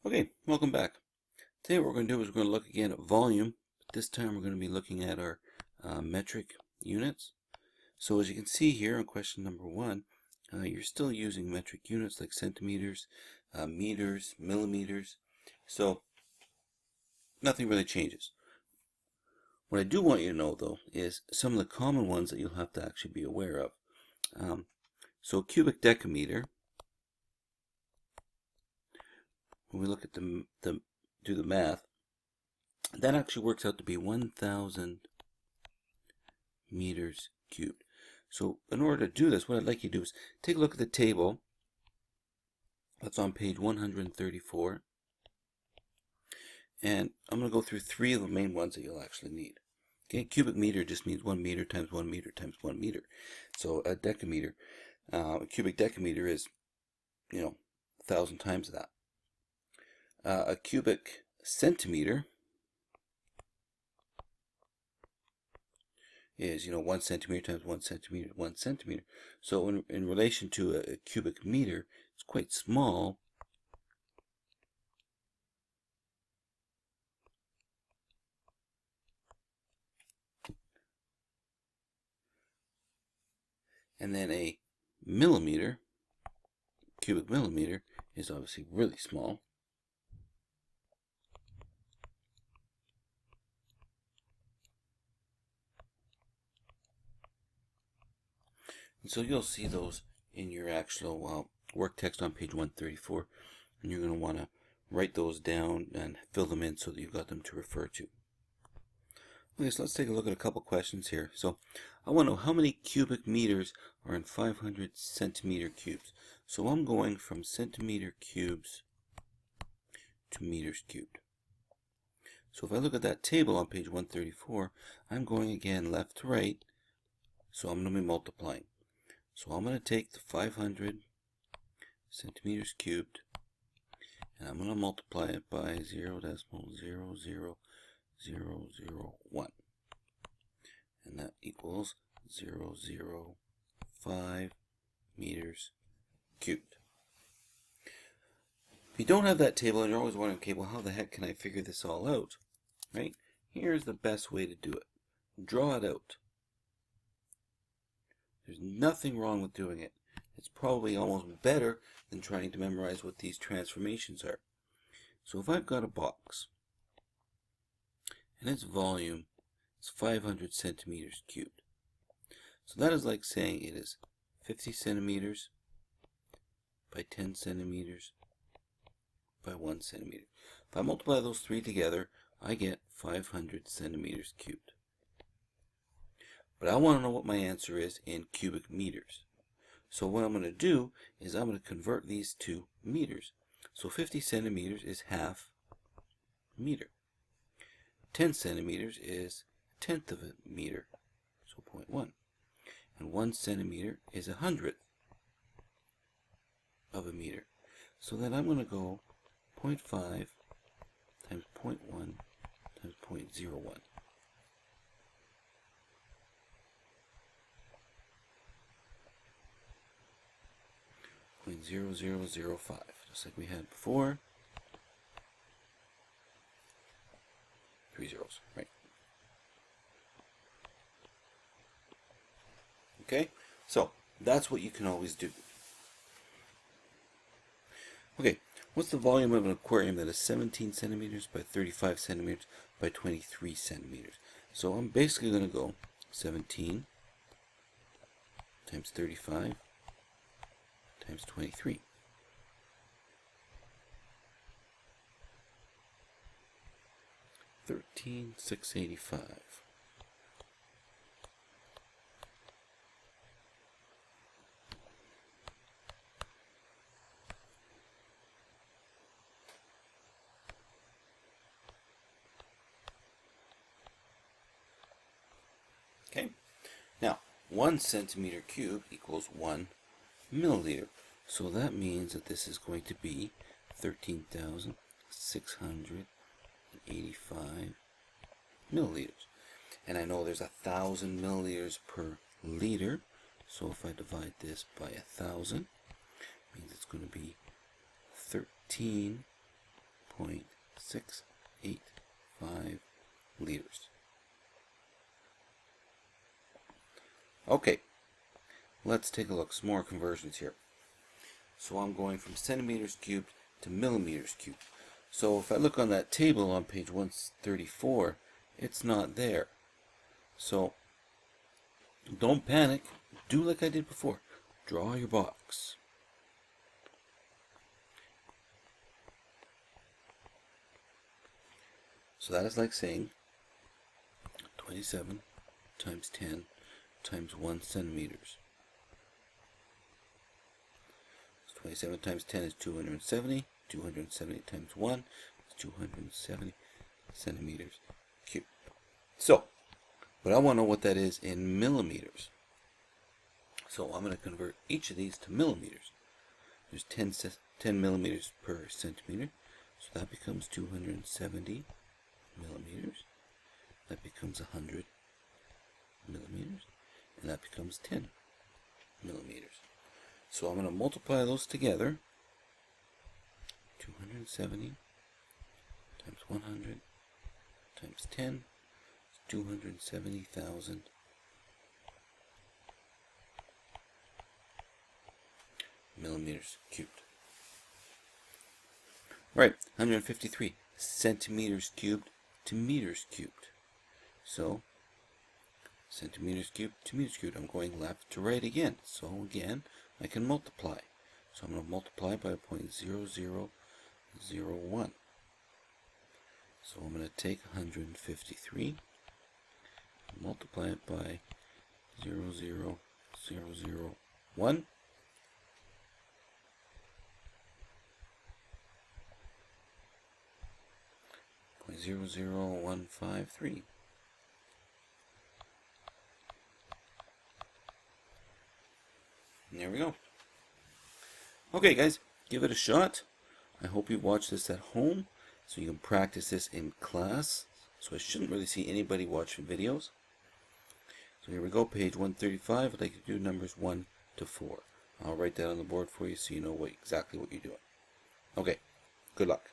Okay, welcome back. Today what we're going to do is we're going to look again at volume. This time we're going to be looking at our metric units. So as you can see here on question number 1, you're still using metric units like centimeters, meters, millimeters. So nothing really changes. What I do want you to know though is some of the common ones that you'll have to actually be aware of. So cubic decameter, when we look at do the math, that actually works out to be 1,000 meters cubed. So in order to do this, what I'd like you to do is take a look at the table that's on page 134. And I'm going to go through 3 of the main ones that you'll actually need. Okay, cubic meter just means 1 meter times 1 meter times 1 meter. So a decameter, a cubic decameter is, 1,000 times that. A cubic centimeter is 1 centimeter times 1 centimeter 1 centimeter. So in relation to a cubic meter, it's quite small. And then a millimeter, cubic millimeter, is obviously really small. And so you'll see those in your actual work text on page 134, and you're going to want to write those down and fill them in so that you've got them to refer to. Okay, so let's take a look at a couple questions here. So I want to know how many cubic meters are in 500 centimeter cubes. So I'm going from centimeter cubes to meters cubed. So if I look at that table on page 134, I'm going again left to right, so I'm going to be multiplying. So I'm going to take the 500 centimeters cubed, and I'm going to multiply it by 0.0000001. And that equals 0.005 meters cubed. If you don't have that table and you're always wondering, okay, well, how the heck can I figure this all out? Right? Here's the best way to do it. Draw it out. There's nothing wrong with doing it. It's probably almost better than trying to memorize what these transformations are. So if I've got a box and its volume is 500 centimeters cubed, so that is like saying it is 50 centimeters by 10 centimeters by 1 centimeter. If I multiply those 3 together, I get 500 centimeters cubed. But I want to know what my answer is in cubic meters. So what I'm going to do is I'm going to convert these to meters. So 50 centimeters is half a meter. 10 centimeters is a tenth of a meter, so 0.1. And 1 centimeter is 100th of a meter. So then I'm going to go 0.5 times 0.1 times 0.01. 0.0005, just like we had before. 3 zeros, right? Okay, so that's what you can always do. Okay, what's the volume of an aquarium that is 17 centimeters by 35 centimeters by 23 centimeters? So I'm basically going to go 17 times 35 times 23. $13,685. Okay, now 1 centimeter cubed equals 1 milliliter. So that means that this is going to be 13,685 milliliters. And I know there's 1,000 milliliters per liter. So if I divide this by 1,000, it means it's going to be 13 0.685 liters. Okay, let's take a look. Some more conversions here. So I'm going from centimeters cubed to millimeters cubed. So if I look on that table on page 134, it's not there. So don't panic. Do like I did before. Draw your box. So that is like saying 27 times 10 times 1 centimeters. 27 times 10 is 270. 270 times 1 is 270 centimeters cubed. So, but I want to know what that is in millimeters. So I'm going to convert each of these to millimeters. There's 10 millimeters per centimeter. So that becomes 270 millimeters. That becomes 100 millimeters. And that becomes 10 millimeters. So I'm going to multiply those together. 270 times 100 times 10 is 270,000 millimeters cubed. Right, 153 centimeters cubed to meters cubed. So centimeters cubed to meters cubed. I'm going left to right again. So again, I can multiply. So I'm going to multiply by 0.0001. So I'm going to take 153, multiply it by 0.0001. 0.00153. And there we go. Okay, guys, give it a shot. I hope you watch this at home so you can practice this in class. So I shouldn't really see anybody watching videos. So here we go, page 135. I'd like to do numbers 1 to 4. I'll write that on the board for you so you know exactly what you're doing. Okay, good luck.